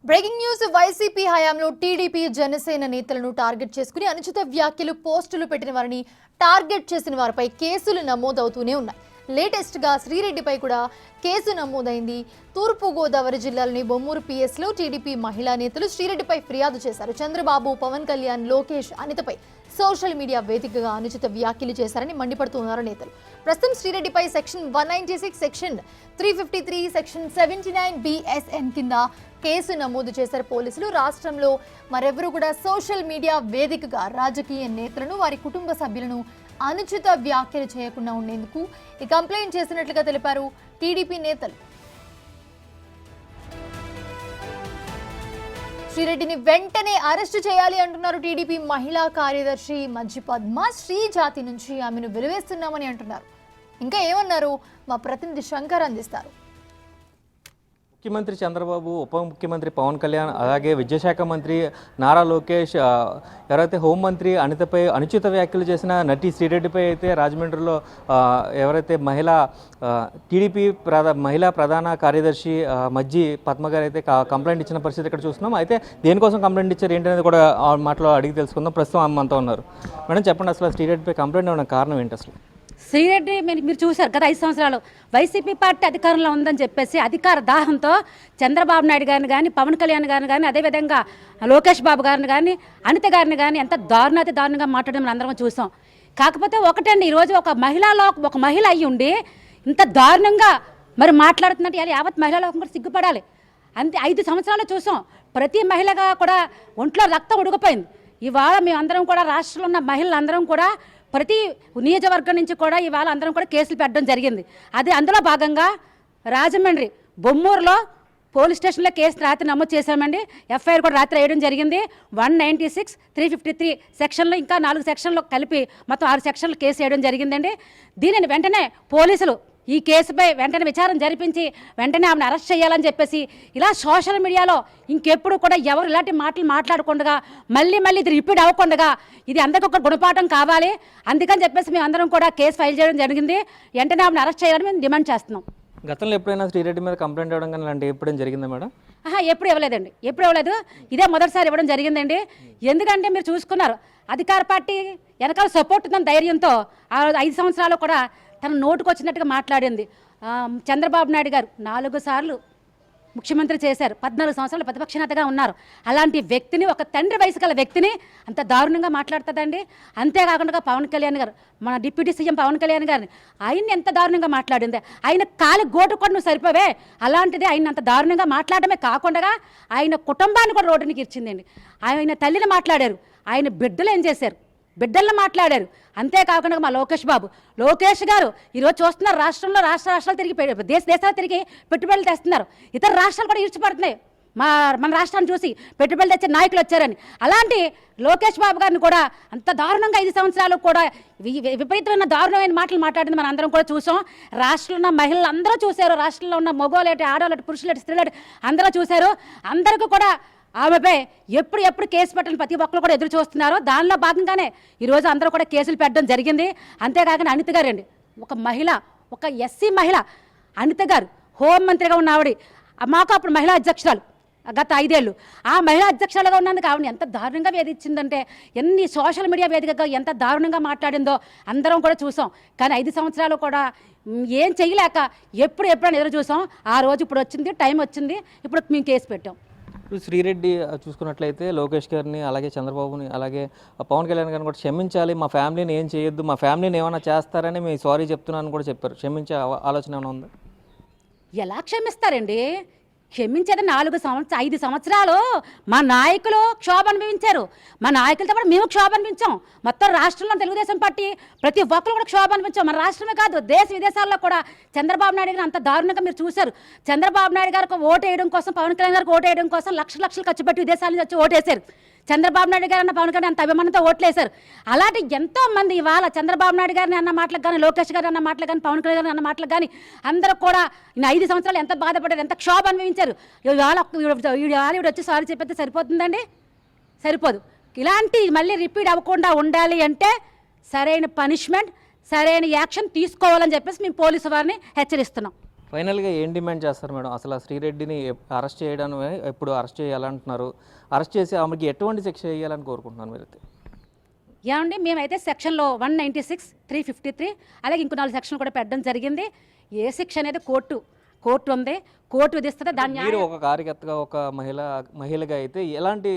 Breaking news YCP హయాంలో TDP Janasena నేతలను target చేసుకుని అనుచిత వ్యాఖ్యలు పోస్టులు పెట్టిన వారిని టార్గెట్ చేసిన వారిపై కేసులు నమోదవుతూనే ఉన్నాయి. లేటెస్ట్ గా శ్రీరెడ్డిపై కూడా కేసు నమోదైంది. తూర్పు గోదావరి జిల్లాలోని బొమ్మూరు పిఎస్ లో టీడీపీ మహిళా నేతలు శ్రీరెడ్డిపై ఫిర్యాదు చేశారు. చంద్రబాబు, పవన్ కళ్యాణ్, లోకేష్, అనితపై సోషల్ మీడియా వేదికగా అనుచిత వ్యాఖ్యలు చేశారని మండిపడుతున్నారు నేతలు. ప్రస్తుతం శ్రీరెడ్డిపై సెక్షన్ 196, సెక్షన్ 353, సెక్షన్ 79 BSN కింద కేసు నమోదు చేశారు పోలీసులు. రాష్ట్రంలో మరెవరూ కూడా సోషల్ మీడియా వేదికగా రాజకీయ నేతలను, వారి కుటుంబ సభ్యులను అనుచిత వ్యాఖ్యలు చేయకుండా ఉండేందుకు ఈ కంప్లైంట్ చేసినట్లుగా తెలిపారు టీడీపీ నేతలు. శ్రీరెడ్డిని వెంటనే అరెస్టు చేయాలి అంటున్నారు టీడీపీ మహిళా కార్యదర్శి మజ్జి పద్మ. శ్రీ జాతి నుంచి ఆమెను వెలివేస్తున్నామని అంటున్నారు. ఇంకా ఏమన్నారు మా ప్రతినిధి శంకర్ అందిస్తారు. ముఖ్యమంత్రి చంద్రబాబు, ఉప ముఖ్యమంత్రి పవన్ కళ్యాణ్, అలాగే విద్యాశాఖ మంత్రి నారా లోకేష్, ఎవరైతే హోంమంత్రి అనితపై అనుచిత వ్యాఖ్యలు చేసిన నటి శ్రీరెడ్డిపై అయితే రాజమండ్రిలో ఎవరైతే టీడీపీ మహిళా ప్రధాన కార్యదర్శి మజ్జి పద్మ గారు అయితే కంప్లైంట్ ఇచ్చిన పరిస్థితి ఇక్కడ చూస్తున్నాం. అయితే దేనికోసం కంప్లైంట్ ఇచ్చారు ఏంటనేది కూడా మాటలో అడిగి తెలుసుకుందాం. ప్రస్తుతం అమ్మంతా ఉన్నారు. మేడం చెప్పండి, అసలు శ్రీరెడ్డిపై కంప్లైంట్ ఇవ్వడానికి కారణం ఏంటి? అసలు శ్రీరెడ్డి మీరు చూశారు గత 5 సంవత్సరాలు వైసీపీ పార్టీ అధికారంలో ఉందని చెప్పేసి అధికార దాహంతో చంద్రబాబు నాయుడు గారిని కానీ, పవన్ కళ్యాణ్ గారిని కానీ, అదేవిధంగా లోకేష్ బాబు గారిని కానీ, అనిత గారిని కానీ ఎంత దారుణంగా మాట్లాడడం మనం అందరం చూసాం. కాకపోతే ఒకటండి, ఈరోజు ఒక మహిళ అయ్యి ఉండి ఇంత దారుణంగా మరి మాట్లాడుతున్నట్టు యావత్ మహిళలోకం కూడా సిగ్గుపడాలి. అంతే 5 సంవత్సరాలు చూసాం. ప్రతి మహిళగా కూడా ఒంట్లో రక్తం ఉడికిపోయింది. ఇవాళ మేమందరం కూడా రాష్ట్రంలో ఉన్న మహిళలందరం కూడా ప్రతి నియోజకవర్గం నుంచి కూడా ఇవాళ అందరం కూడా కేసులు పెట్టడం జరిగింది. అందులో భాగంగా రాజమండ్రి బొమ్మూరులో పోలీస్ స్టేషన్లో కేసు రాత్రి నమోదు చేశామండి. ఎఫ్ఐఆర్ కూడా రాత్రి వేయడం జరిగింది. 196, 353 సెక్షన్లో ఇంకా 4 సెక్షన్లు కలిపి మొత్తం 6 సెక్షన్లు కేసు వేయడం జరిగిందండి. దీనిని వెంటనే పోలీసులు ఈ కేసుపై వెంటనే విచారణ జరిపించి వెంటనే ఆమెను అరెస్ట్ చేయాలని చెప్పేసి ఇలా సోషల్ మీడియాలో ఇంకెప్పుడు కూడా ఎవరు ఇలాంటి మాటలు మాట్లాడకుండా మళ్ళీ ఇది రిపీట్ అవ్వకుండా ఇది అందరికీ ఒక గుణపాఠం కావాలి. అందుకని చెప్పేసి మేము అందరం కూడా కేసు ఫైల్ చేయడం జరిగింది. వెంటనే ఆమెను అరెస్ట్ చేయాలని మేము డిమాండ్ చేస్తున్నాం. గతంలో ఎప్పుడైనా శ్రీరెడ్డి మీద కంప్లైంట్ ఇవ్వడం కానీ అలాంటి ఎప్పుడైనా జరిగిందా మేడం? ఎప్పుడు ఇవ్వలేదండి, ఎప్పుడు ఇవ్వలేదు. ఇదే మొదటిసారి ఇవ్వడం జరిగిందండి. ఎందుకంటే మీరు చూసుకున్నారు, అధికార పార్టీ వెనకాల సపోర్ట్ ఉందని ధైర్యంతో 5 సంవత్సరాలు కూడా తన నోటుకు వచ్చినట్టుగా మాట్లాడింది. చంద్రబాబు నాయుడు గారు 4 సార్లు ముఖ్యమంత్రి చేశారు, 14 సంవత్సరాలు ప్రతిపక్ష నేతగా ఉన్నారు. అలాంటి వ్యక్తిని, ఒక తండ్రి వయసు గల వ్యక్తిని అంత దారుణంగా మాట్లాడుతుందండి. అంతేకాకుండా పవన్ కళ్యాణ్ గారు, మన డిప్యూటీ సీఎం పవన్ కళ్యాణ్ గారిని ఆయన్ని ఎంత దారుణంగా మాట్లాడింది. ఆయన కాలి గోటు కూడా నువ్వు సరిపోవే, అలాంటిది ఆయన అంత దారుణంగా మాట్లాడమే కాకుండా ఆయన కుటుంబాన్ని కూడా రోడ్డునికి ఇచ్చిందండి. ఆయన తల్లిని మాట్లాడారు, ఆయన బిడ్డలు ఏం చేశారు, బిడ్డలను మాట్లాడారు. అంతేకాకుండా మా లోకేష్ గారు ఈరోజు చూస్తున్నారు, రాష్ట్రాలు తిరిగి దేశాలు తిరిగి పెట్టుబడులు తెస్తున్నారు. ఇతర రాష్ట్రాలు కూడా ఈడ్చిపడుతున్నాయి మన రాష్ట్రాన్ని చూసి పెట్టుబడులు తెచ్చే నాయకులు వచ్చారని. అలాంటి లోకేష్ బాబు గారిని కూడా అంత దారుణంగా 5 సంవత్సరాలు కూడా విపరీతమైన దారుణమైన మాటలు మాట్లాడింది మనం అందరం కూడా చూసాం. రాష్ట్రంలో ఉన్న మహిళలు అందరూ చూశారు, రాష్ట్రంలో ఉన్న మగవాళ్ళేటి, ఆడవాళ్ళేటి, పురుషులేటి, స్త్రీలేటి అందరూ చూశారు. అందరికీ కూడా ఆమెపై ఎప్పుడు కేసు పెట్టాలని ప్రతి ఒక్కరు కూడా ఎదురు చూస్తున్నారు. దానిలో భాగంగానే ఈరోజు అందరూ కూడా కేసులు పెట్టడం జరిగింది. అంతేకాకుండా అనిత గారు అండి, ఒక మహిళ, ఒక ఎస్సీ మహిళ అనిత గారు హోంమంత్రిగా ఉన్న ఆవిడ, మాకు అప్పుడు మహిళా అధ్యక్షురాలు గత 5 ఏళ్ళు. ఆ మహిళా అధ్యక్షులుగా ఉన్నందుకు ఆవిడ ఎంత దారుణంగా వేధించిందంటే, ఎన్ని సోషల్ మీడియా వేదికగా ఎంత దారుణంగా మాట్లాడిందో అందరం కూడా చూసాం. కానీ 5 సంవత్సరాలు కూడా ఏం చేయలేక ఎప్పుడైనా ఎదురు చూసాం. ఆ రోజు ఇప్పుడు వచ్చింది, టైం వచ్చింది, ఇప్పుడు మేము కేసు పెట్టాం. ఇప్పుడు శ్రీరెడ్డి చూసుకున్నట్లయితే లోకేష్ గారిని, అలాగే చంద్రబాబుని, అలాగే పవన్ కళ్యాణ్ గారిని కూడా క్షమించాలి, మా ఫ్యామిలీని ఏం చేయొద్దు, మా ఫ్యామిలీని ఏమైనా చేస్తారని మీ సారీ చెప్తున్నాను కూడా చెప్పారు. క్షమించే ఆలోచన ఏమైనా ఉందా? ఎలా క్షమిస్తారండి? క్షమించేది 5 సంవత్సరాలు మా నాయకులు క్షోభ అనుభవించారు. మా నాయకులతో కూడా మేము క్షోభ అనిపించాం. మొత్తం రాష్ట్రంలో తెలుగుదేశం పార్టీ ప్రతి ఒక్కరు కూడా క్షోభ అనిపించాం. మన రాష్ట్రమే కాదు, దేశ విదేశాల్లో కూడా చంద్రబాబు నాయుడు గారు అంత దారుణంగా మీరు చూశారు. చంద్రబాబు నాయుడు గారికి ఓటు వేయడం కోసం, పవన్ కళ్యాణ్ గారికి ఓటు వేయడం కోసం లక్షలు ఖర్చు పెట్టి విదేశాల నుంచి వచ్చి ఓటేశారు. చంద్రబాబు నాయుడు గారు అన్న పవన్ కళ్యాణ్ అంత అభిమానంతో ఓట్లేశారు. అలాంటి ఎంతో మంది ఇవాళ చంద్రబాబు నాయుడు గారిని అన్న మాటలకు కానీ, లోకేష్ గారు అన్న మాటలకు కానీ, పవన్ కళ్యాణ్ గారు అన్న మాటలకు కానీ అందరూ కూడా 5 సంవత్సరాలు ఎంత బాధపడ్డారు, ఎంత క్షోభ అనుభవించారు. ఇవాళ వచ్చి సారీ చెప్పితే సరిపోతుందండి? సరిపోదు. ఇలాంటి మళ్ళీ రిపీట్ అవ్వకుండా ఉండాలి అంటే సరైన పనిష్మెంట్, సరైన యాక్షన్ తీసుకోవాలని చెప్పేసి మేము పోలీసు వారిని హెచ్చరిస్తున్నాం. ఫైనల్గా ఏం డిమాండ్ చేస్తారు మేడం? అసలు ఆ శ్రీరెడ్డిని అరెస్ట్ చేయడం ఎప్పుడు అరెస్ట్ చేయాలంటున్నారు? అరెస్ట్ చేసి ఆమెకి ఎటువంటి శిక్ష వేయాలని కోరుకుంటున్నారు మీరైతే? ఏమండి మేమైతే సెక్షన్లో 196, 353 అలాగే ఇంకో 4 సెక్షన్లు కూడా పెట్టడం జరిగింది. ఏ శిక్ష అనేది కోర్టు ఉంది, కోర్టు విధిస్తుంది. దాన్ని మీరు ఒక కార్యకర్తగా, ఒక మహిళగా అయితే ఎలాంటి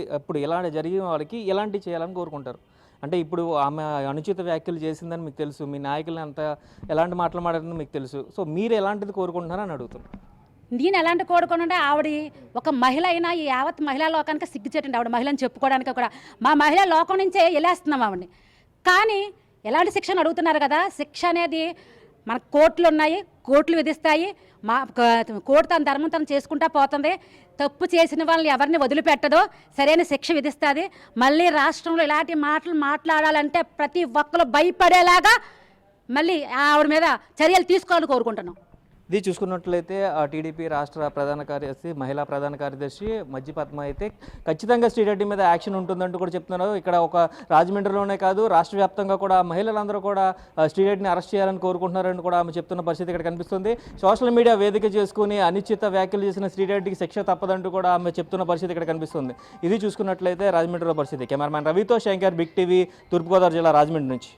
జరిగిన వాళ్ళకి ఎలాంటి చేయాలని కోరుకుంటారు? అంటే ఇప్పుడు ఆమె అనుచిత వ్యాఖ్యలు చేసిందని మీకు తెలుసు, మీ నాయకులను అంతా ఎలాంటి మాటలు మాట్లాడిందని మీకు తెలుసు. సో మీరు ఎలాంటిది కోరుకుంటున్నారని అడుగుతున్నాను. నేను ఎలాంటి కోరుకోనంటే ఆవిడ ఒక మహిళ అయినా ఈ యావత్ మహిళా లోకానికి సిగ్గుచేటండి. ఆవిడ మహిళని చెప్పుకోవడానికి కూడా మా మహిళా లోకం నుంచే వెళ్ళేస్తున్నాం ఆవిడని. కానీ ఎలాంటి శిక్షను అడుగుతున్నారు కదా, శిక్ష అనేది మన కోర్టులు ఉన్నాయి, కోర్టులు విధిస్తాయి. కోర్టు తన ధర్మం తను చేసుకుంటా పోతుంది. తప్పు చేసిన వాళ్ళని ఎవరిని వదిలిపెట్టదో, సరైన శిక్ష విధిస్తుంది. మళ్ళీ రాష్ట్రంలో ఇలాంటి మాటలు మాట్లాడాలంటే ప్రతి ఒక్కరు భయపడేలాగా మళ్ళీ ఆవిడ మీద చర్యలు తీసుకోవాలని కోరుకుంటున్నాం. ఇది చూసుకున్నట్లయితే టీడీపీ రాష్ట్ర ప్రధాన కార్యదర్శి, మహిళా ప్రధాన కార్యదర్శి మజ్జి పద్మ అయితే ఖచ్చితంగా శ్రీరెడ్డి మీద యాక్షన్ ఉంటుందంటూ కూడా చెప్తున్నారు. ఇక్కడ ఒక రాజమండ్రిలోనే కాదు, రాష్ట్ర వ్యాప్తంగా కూడా మహిళలందరూ కూడా శ్రీరెడ్డిని అరెస్ట్ చేయాలని కోరుకుంటున్నారని కూడా ఆమె చెప్తున్న పరిస్థితి ఇక్కడ కనిపిస్తుంది. సోషల్ మీడియా వేదిక చేసుకుని అనిశ్చిత వ్యాఖ్యలు చేసిన శ్రీరెడ్డికి శిక్ష తప్పదంటూ కూడా ఆమె చెప్తున్న పరిస్థితి ఇక్కడ కనిపిస్తుంది. ఇది చూసుకున్నట్లయితే రాజమండ్రిలో పరిస్థితి. కెమెరామ్యాన్ రవితో శంకర్, బిగ్ టీవీ, తూర్పుగోదావరి జిల్లా రాజమండ్రి నుంచి.